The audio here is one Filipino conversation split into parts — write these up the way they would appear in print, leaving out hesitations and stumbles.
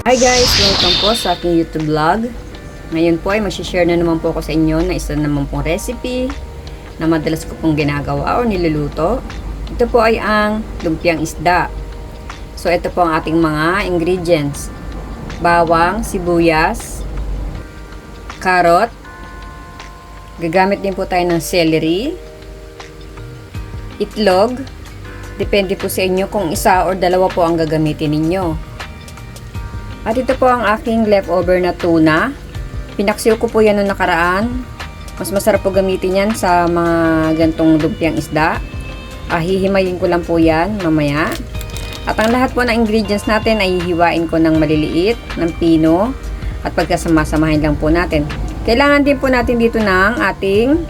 Hi guys! Welcome po sa aking YouTube vlog. Ngayon po ay mag-share na naman po ako sa inyo na isa naman pong recipe na madalas ko pong ginagawa o niluluto. Ito po ay ang lumpiang isda. So ito po ang ating mga ingredients. Bawang, sibuyas, carrot. Gagamit din po tayo ng celery, itlog. Depende po sa inyo kung isa or dalawa po ang gagamitin ninyo. At ito po ang aking leftover na tuna. Pinaksiw ko po yan noong nakaraan. Mas masarap po gamitin yan sa mga gantong lumpiang isda. Hihimayin ko lang po yan mamaya. At ang lahat po ng ingredients natin ay hihiwain ko ng maliliit, ng pino. At pagkasama-samahin lang po natin. Kailangan din po natin dito ng ating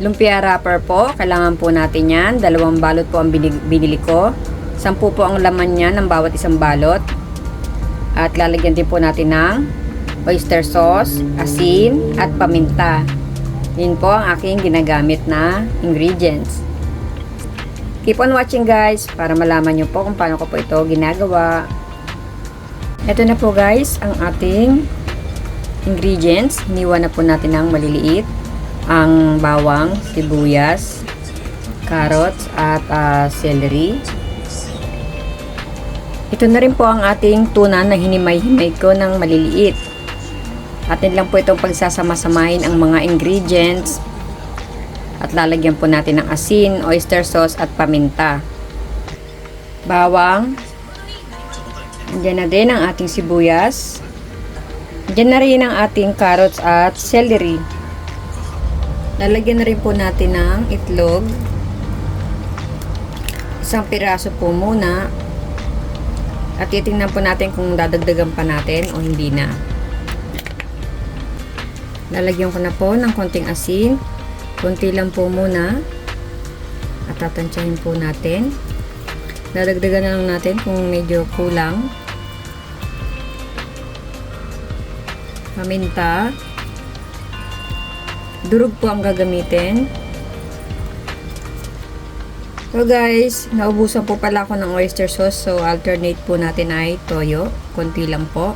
lumpia wrapper po. Kailangan po natin yan. 2 balot po ang binili ko. 10 po ang laman niya ng bawat isang balot. At lalagyan din po natin ng oyster sauce, asin, at paminta. Yun po ang aking ginagamit na ingredients. Keep on watching guys para malaman nyo po kung paano ko po ito ginagawa. Ito na po guys ang ating ingredients. Hiniwa na po natin ng maliliit. Ang bawang, sibuyas, carrots, at celery. Ito na rin po ang ating tuna na hinimay-himay ko ng maliliit. Atin lang po itong pagsasama-samahin ang mga ingredients. At lalagyan po natin ng asin, oyster sauce at paminta. Bawang. Andiyan na din ang ating sibuyas. Andiyan na rin ang ating carrots at celery. Lalagyan na rin po natin ng itlog. 1 piraso po muna. At titingnan po natin kung dadagdagan pa natin o hindi na. Lalagyan ko na po ng konting asin. Konti lang po muna. At tatansyahin po natin. Dadagdagan na lang natin kung medyo kulang. Paminta. Durog po ang gagamitin. So guys, naubusan po pala ako ng oyster sauce. So alternate po natin ay toyo. Konti lang po.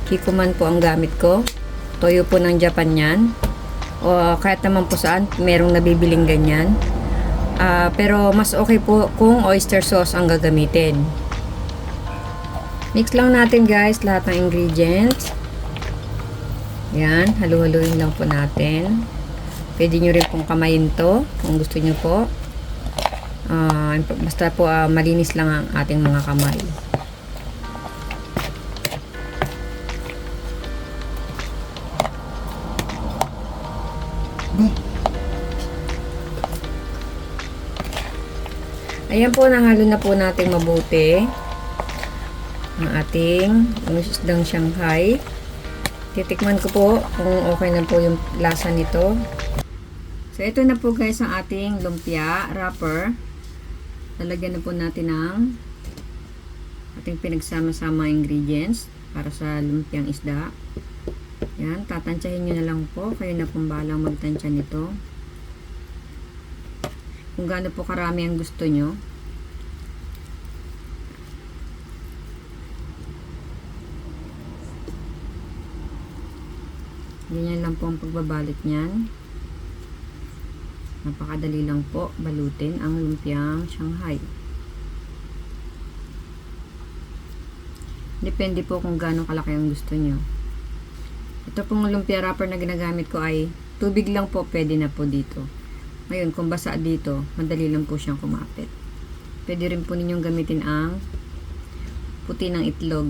Kikuman po ang gamit ko. Toyo po ng Japan yan. O kahit naman po saan, merong nabibiling ganyan. Pero mas okay po kung oyster sauce ang gagamitin. Mix lang natin guys lahat ng ingredients. Yan, halu-haluin lang po natin. Pwede nyo rin pong kamayin to kung gusto nyo po. Basta po malinis lang ang ating mga kamay. Ayan po, nahalo na po natin mabuti ang ating isdang Shanghai. Titikman ko po kung okay na po yung lasa nito. So ito na po guys ang ating lumpia wrapper. Lalagyan na po natin ng ating pinagsama-sama ingredients para sa lumpiang isda. Yan, tatansyahin nyo na lang po. Kayo na pong bahalang magtansya nito. Kung gaano po karami ang gusto nyo. Ganyan lang po ang pagbabalot niyan. Napakadali lang po balutin ang lumpiang Shanghai. Depende po kung gaano kalaki ang gusto nyo. Ito pong lumpia wrapper na ginagamit ko ay tubig lang po, pwede na po dito. Ngayon, kung basa dito, madali lang po siyang kumapit. Pwede rin po ninyong gamitin ang puti ng itlog.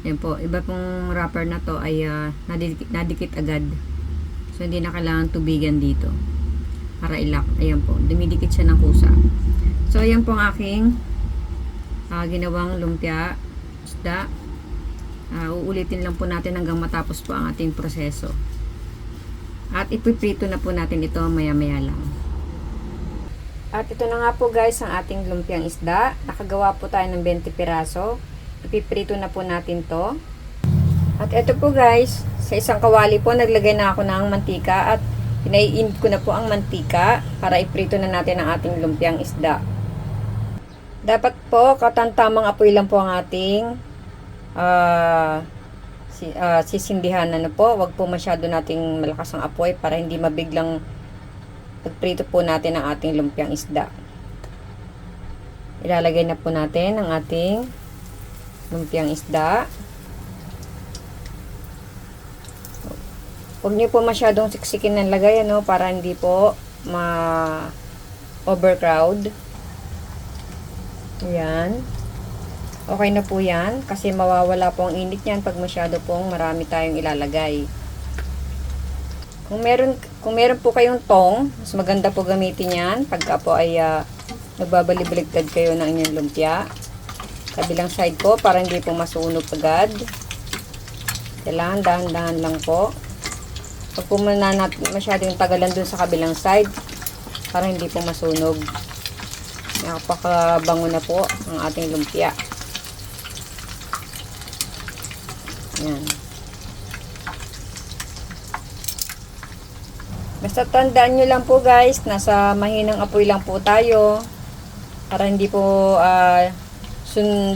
Yan po, iba pong wrapper na to ay nadikit agad. So, hindi na kailangan tubigan dito. Para ilak. Ayan po. Dumidikit siya ng kusa. So, ayan po ang aking ginawang lumpia isda. Uulitin lang po natin hanggang matapos po ang ating proseso. At ipiprito na po natin ito maya-maya lang. At ito na nga po guys ang ating lumpiang isda. Nakagawa po tayo ng 20 piraso. Ipiprito na po natin to. At ito po guys, sa isang kawali po naglagay na ako ng mantika at pinaiinit ko na po ang mantika para iprito na natin ang ating lumpiang isda. Dapat po katantamang apoy lang po ang ating sisindihan po. Wag po masyado nating malakas ang apoy para hindi mabiglang pagprito po natin ang ating lumpiang isda. Ilalagay na po natin ang ating lumpiang isda. Huwag niyo po masyadong siksikin ng lagay, para hindi po overcrowd. Ayan. Okay na po yan, kasi mawawala po ang init niyan pag masyado pong marami tayong ilalagay. Kung meron po kayong tong, mas maganda po gamitin yan pagka po ay nagbabalibaligtad kayo ng inyong lumpia. Kabilang side po para hindi po masunog agad. Kailangan dahan-dahan lang po. Pag po masyadong tagalan dun sa kabilang side, para hindi po masunog. Nakapakabango na po ang ating lumpia. Yan. Basta tandaan nyo lang po guys, nasa mahinang apoy lang po tayo. Para hindi po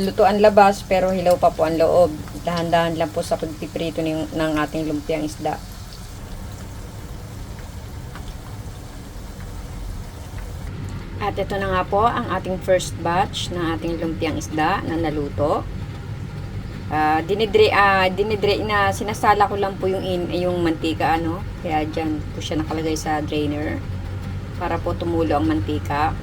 lutuan labas pero hilaw pa po ang loob. Dahan-dahan lang po sa pagpiprito ng ating lumpiang isda. At ito na nga po ang ating first batch ng ating lumpiang isda na naluto. Sinasala ko lang po yung mantika, kaya dyan po siya nakalagay sa drainer para po tumulo ang mantika.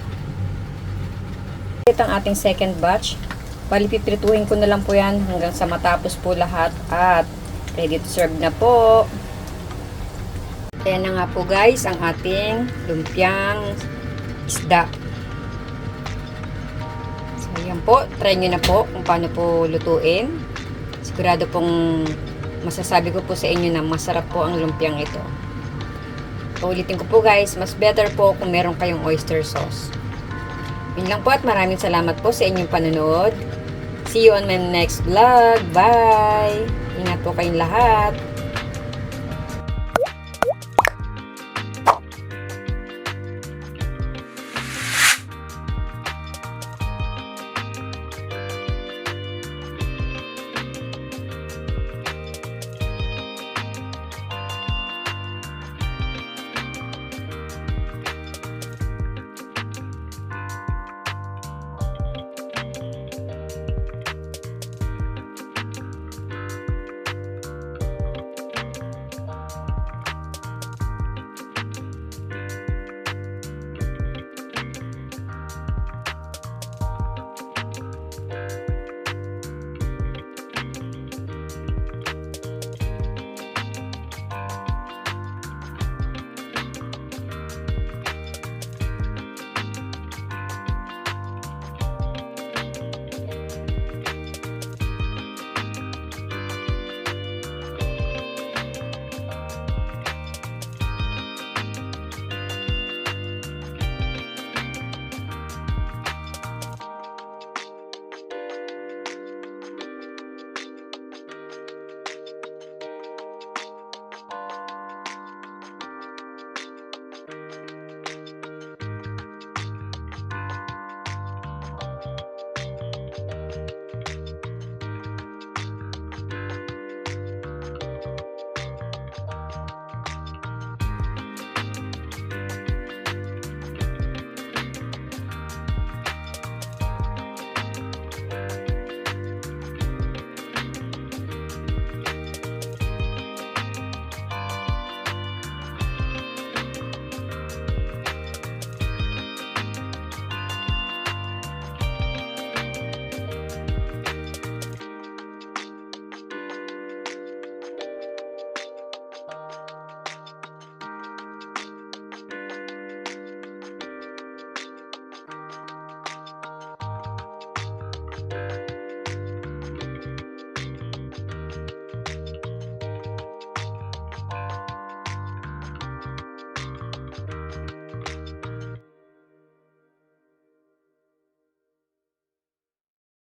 Ito ang ating second batch. Bali, piprituhin ko na lang po yan hanggang sa matapos po lahat at ready to serve na po. Ayan na nga po guys ang ating lumpiang isda. So ayan po, try nyo na po kung paano po lutuin. Sigurado pong masasabi ko po sa inyo na masarap po ang lumpiang ito. Paulitin ko po guys, mas better po kung meron kayong oyster sauce. Yun lang po at maraming salamat po sa inyong panonood. See you on my next vlog. Bye! Ingat po kayong lahat.